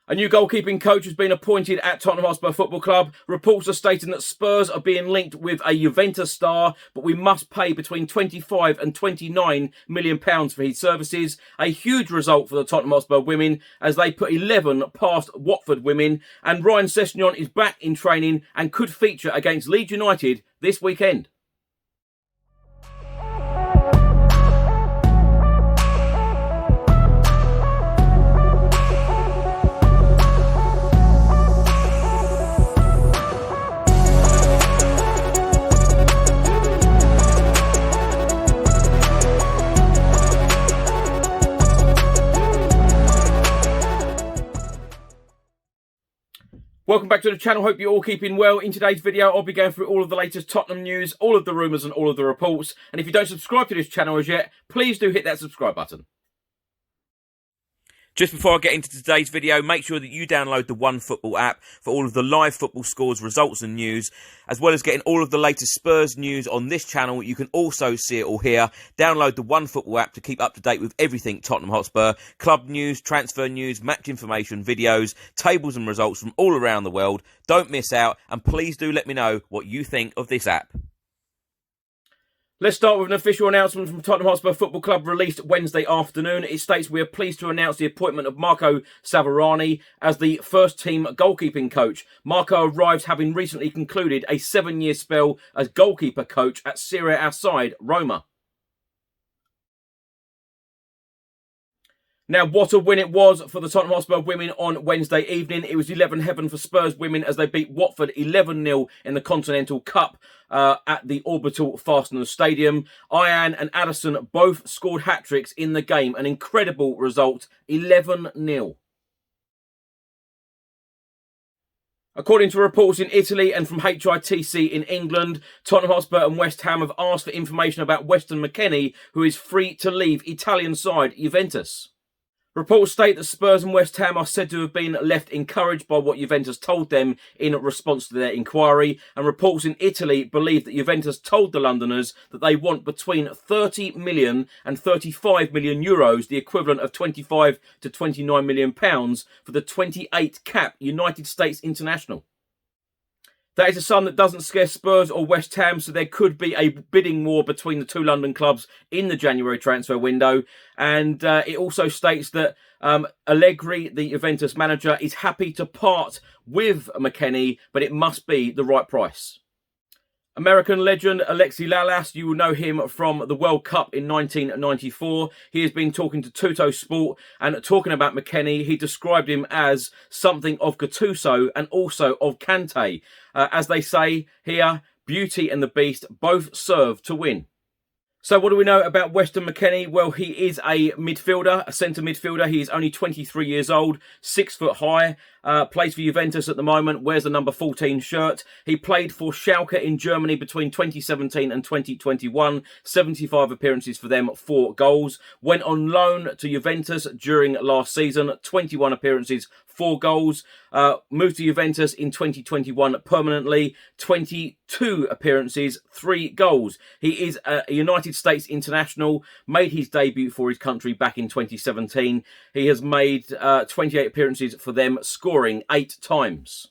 A new goalkeeping coach has been appointed at Tottenham Hotspur Football Club. Reports are stating that Spurs are being linked with a Juventus star, but we must pay between £25 and £29 million for his services. A huge result for the Tottenham Hotspur women as they put 11 past Watford women. And Ryan Sessegnon is back in training and could feature against Leeds United this weekend. Welcome back to the channel. Hope you're all keeping well. In today's video, I'll be going through all of the latest Tottenham news, all of the rumours and all of the reports. And if you don't subscribe to this channel as yet, please do hit that subscribe button. Just before I get into today's video, make sure that you download the OneFootball app for all of the live football scores, results and news, as well as getting all of the latest Spurs news on this channel. You can also see it all here. Download the OneFootball app to keep up to date with everything Tottenham Hotspur, club news, transfer news, match information, videos, tables and results from all around the world. Don't miss out, and please do let me know what you think of this app. Let's start with an official announcement from Tottenham Hotspur Football Club released Wednesday afternoon. It states we are pleased to announce the appointment of Marco Savarani as the first team goalkeeping coach. Marco arrives having recently concluded a 7-year spell as goalkeeper coach at Serie A side Roma. Now, what a win it was for the Tottenham Hotspur women on Wednesday evening. It was 11 heaven for Spurs women as they beat Watford 11-0 in the Continental Cup at the Orbital Fasteners Stadium. Ian and Addison both scored hat-tricks in the game. An incredible result, 11-0. According to reports in Italy and from HITC in England, Tottenham Hotspur and West Ham have asked for information about Weston McKennie, who is free to leave Italian side Juventus. Reports state that Spurs and West Ham are said to have been left encouraged by what Juventus told them in response to their inquiry, and reports in Italy believe that Juventus told the Londoners that they want between 30 million and 35 million euros, the equivalent of 25 to 29 million pounds, for the 28-cap United States international. That is a sum that doesn't scare Spurs or West Ham, so there could be a bidding war between the two London clubs in the January transfer window. And it also states that Allegri, the Juventus manager, is happy to part with McKennie, but it must be the right price. American legend Alexi Lalas, you will know him from the World Cup in 1994. He has been talking to Tutto Sport, and talking about McKennie, he described him as something of Gattuso and also of Kante. As they say here, Beauty and the Beast both serve to win. So what do we know about Weston McKennie? Well, he is a midfielder, a centre midfielder. He is only 23 years old, 6 foot high, plays for Juventus at the moment, wears the number 14 shirt. He played for Schalke in Germany between 2017 and 2021, 75 appearances for them, 4 goals. Went on loan to Juventus during last season, 21 appearances, 4 goals. Moved to Juventus in 2021 permanently, 22 appearances, 3 goals. He is a United States international, made his debut for his country back in 2017. He has made 28 appearances for them, scoring 8 times.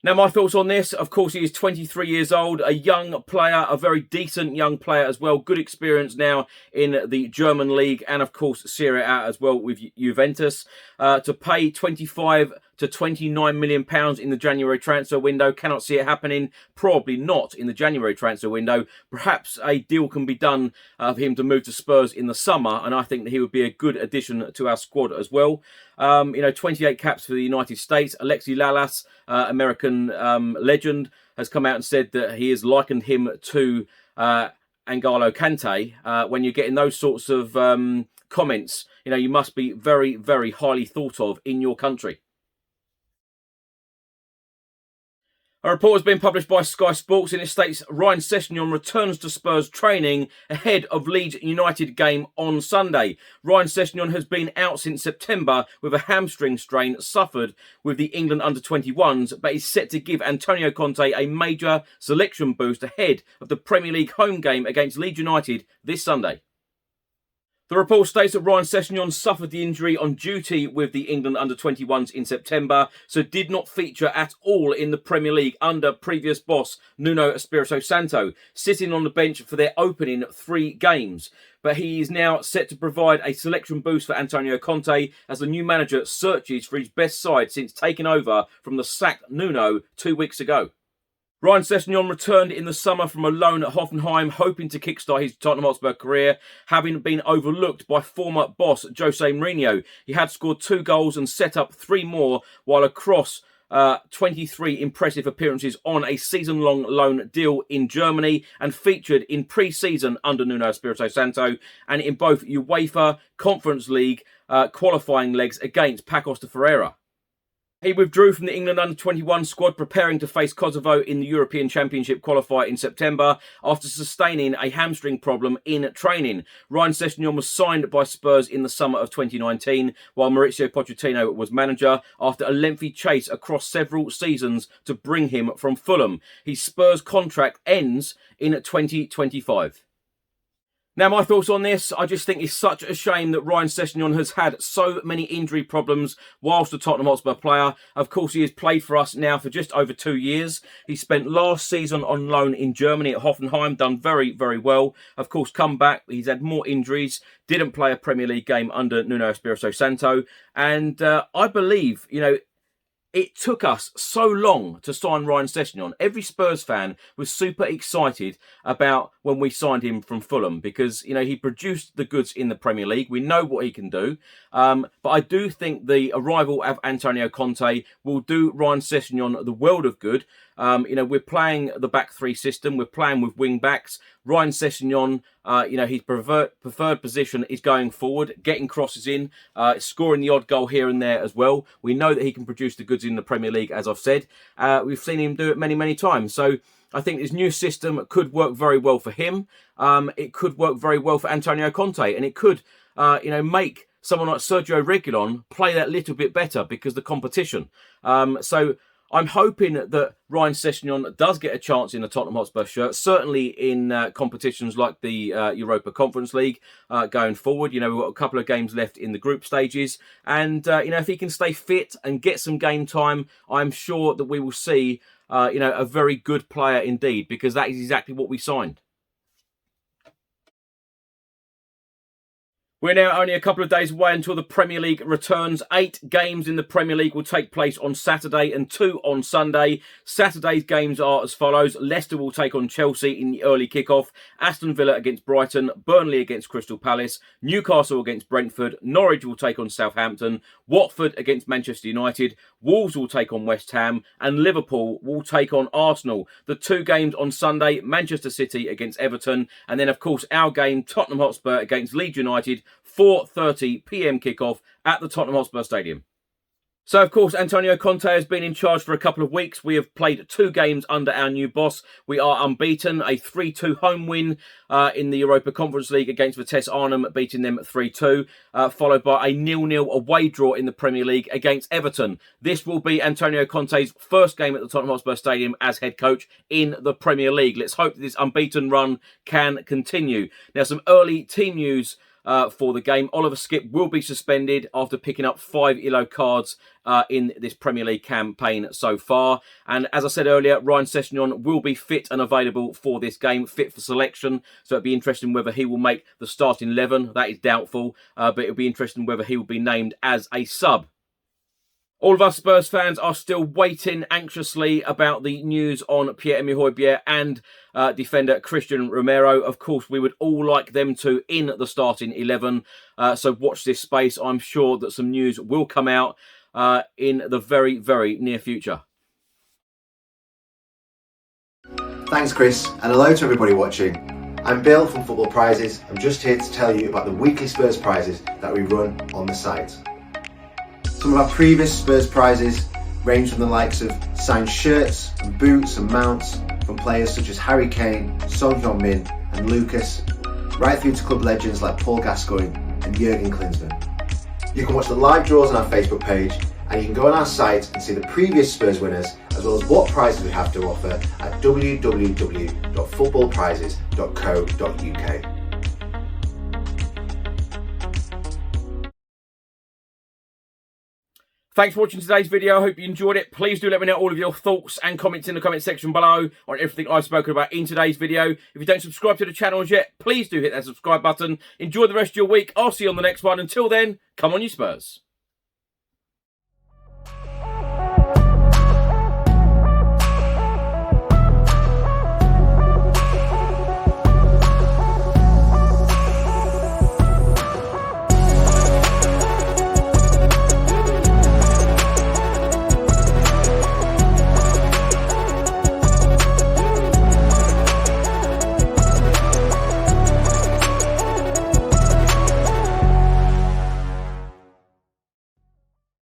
Now, my thoughts on this, of course, he is 23 years old, a young player, a very decent young player as well. Good experience now in the German league and, of course, Serie A as well with Juventus. To pay 25 to 29 million pounds in the January transfer window. Cannot see it happening. Probably not in the January transfer window. Perhaps a deal can be done for him to move to Spurs in the summer, and I think that he would be a good addition to our squad as well. 28 caps for the United States. Alexi Lalas, American legend, has come out and said that he has likened him to N'Golo Kante. When you're getting those sorts of comments, you must be very, very highly thought of in your country. A report has been published by Sky Sports and it states Ryan Sessegnon returns to Spurs training ahead of Leeds United game on Sunday. Ryan Sessegnon has been out since September with a hamstring strain suffered with the England under-21s, but is set to give Antonio Conte a major selection boost ahead of the Premier League home game against Leeds United this Sunday. The report states that Ryan Sessegnon suffered the injury on duty with the England under-21s in September, so did not feature at all in the Premier League under previous boss Nuno Espirito Santo, sitting on the bench for their opening 3 games. But he is now set to provide a selection boost for Antonio Conte as the new manager searches for his best side since taking over from the sacked Nuno 2 weeks ago. Ryan Sessegnon returned in the summer from a loan at Hoffenheim, hoping to kickstart his Tottenham Hotspur career, having been overlooked by former boss Jose Mourinho. He had scored 2 goals and set up 3 more, while across 23 impressive appearances on a season-long loan deal in Germany, and featured in pre-season under Nuno Espirito Santo and in both UEFA Conference League qualifying legs against Pacos de Ferreira. He withdrew from the England under-21 squad, preparing to face Kosovo in the European Championship qualifier in September after sustaining a hamstring problem in training. Ryan Sessegnon was signed by Spurs in the summer of 2019, while Mauricio Pochettino was manager, after a lengthy chase across several seasons to bring him from Fulham. His Spurs contract ends in 2025. Now, my thoughts on this, I just think it's such a shame that Ryan Sessegnon has had so many injury problems whilst a Tottenham Hotspur player. Of course, he has played for us now for just over 2 years. He spent last season on loan in Germany at Hoffenheim, done very, very well. Of course, come back, he's had more injuries, didn't play a Premier League game under Nuno Espirito Santo. And I believe, it took us so long to sign Ryan Sessegnon. Every Spurs fan was super excited about when we signed him from Fulham because, he produced the goods in the Premier League. We know what he can do. But I do think the arrival of Antonio Conte will do Ryan Sessegnon the world of good. We're playing the back 3 system. We're playing with wing backs. Ryan Sessegnon, his preferred position is going forward, getting crosses in, scoring the odd goal here and there as well. We know that he can produce the goods in the Premier League, as I've said. We've seen him do it many, many times. So I think this new system could work very well for him. It could work very well for Antonio Conte, and it could, make someone like Sergio Reguilon play that little bit better because the competition. So I'm hoping that Ryan Sessegnon does get a chance in the Tottenham Hotspur shirt, certainly in competitions like the Europa Conference League going forward. We've got a couple of games left in the group stages. And, if he can stay fit and get some game time, I'm sure that we will see, a very good player indeed, because that is exactly what we signed. We're now only a couple of days away until the Premier League returns. 8 games in the Premier League will take place on Saturday and 2 on Sunday. Saturday's games are as follows. Leicester will take on Chelsea in the early kickoff. Aston Villa against Brighton. Burnley against Crystal Palace. Newcastle against Brentford. Norwich will take on Southampton. Watford against Manchester United. Wolves will take on West Ham. And Liverpool will take on Arsenal. The 2 games on Sunday, Manchester City against Everton. And then, of course, our game, Tottenham Hotspur against Leeds United. 4:30 p.m. kickoff at the Tottenham Hotspur Stadium. So, of course, Antonio Conte has been in charge for a couple of weeks. We have played 2 games under our new boss. We are unbeaten, a 3-2 home win in the Europa Conference League against Vitesse Arnhem, beating them 3-2, followed by a 0-0 away draw in the Premier League against Everton. This will be Antonio Conte's first game at the Tottenham Hotspur Stadium as head coach in the Premier League. Let's hope that this unbeaten run can continue. Now, some early team news for the game. Oliver Skipp will be suspended after picking up 5 yellow cards in this Premier League campaign so far. And as I said earlier, Ryan Sessegnon will be fit and available for this game, fit for selection. So it'll be interesting whether he will make the starting 11. That is doubtful, but it'll be interesting whether he will be named as a sub. All of us Spurs fans are still waiting anxiously about the news on Pierre-Emile Højbjerg and defender Christian Romero. Of course, we would all like them to in the starting 11. So watch this space. I'm sure that some news will come out in the very, very near future. Thanks, Chris, and hello to everybody watching. I'm Bill from Football Prizes. I'm just here to tell you about the weekly Spurs prizes that we run on the site. Some of our previous Spurs prizes range from the likes of signed shirts and boots and mounts from players such as Harry Kane, Son Heung-min and Lucas, right through to club legends like Paul Gascoigne and Jurgen Klinsmann. You can watch the live draws on our Facebook page, and you can go on our site and see the previous Spurs winners as well as what prizes we have to offer at www.footballprizes.co.uk. Thanks for watching today's video. I hope you enjoyed it. Please do let me know all of your thoughts and comments in the comment section below on everything I've spoken about in today's video. If you don't subscribe to the channel as yet, please do hit that subscribe button. Enjoy the rest of your week. I'll see you on the next one. Until then, come on you Spurs.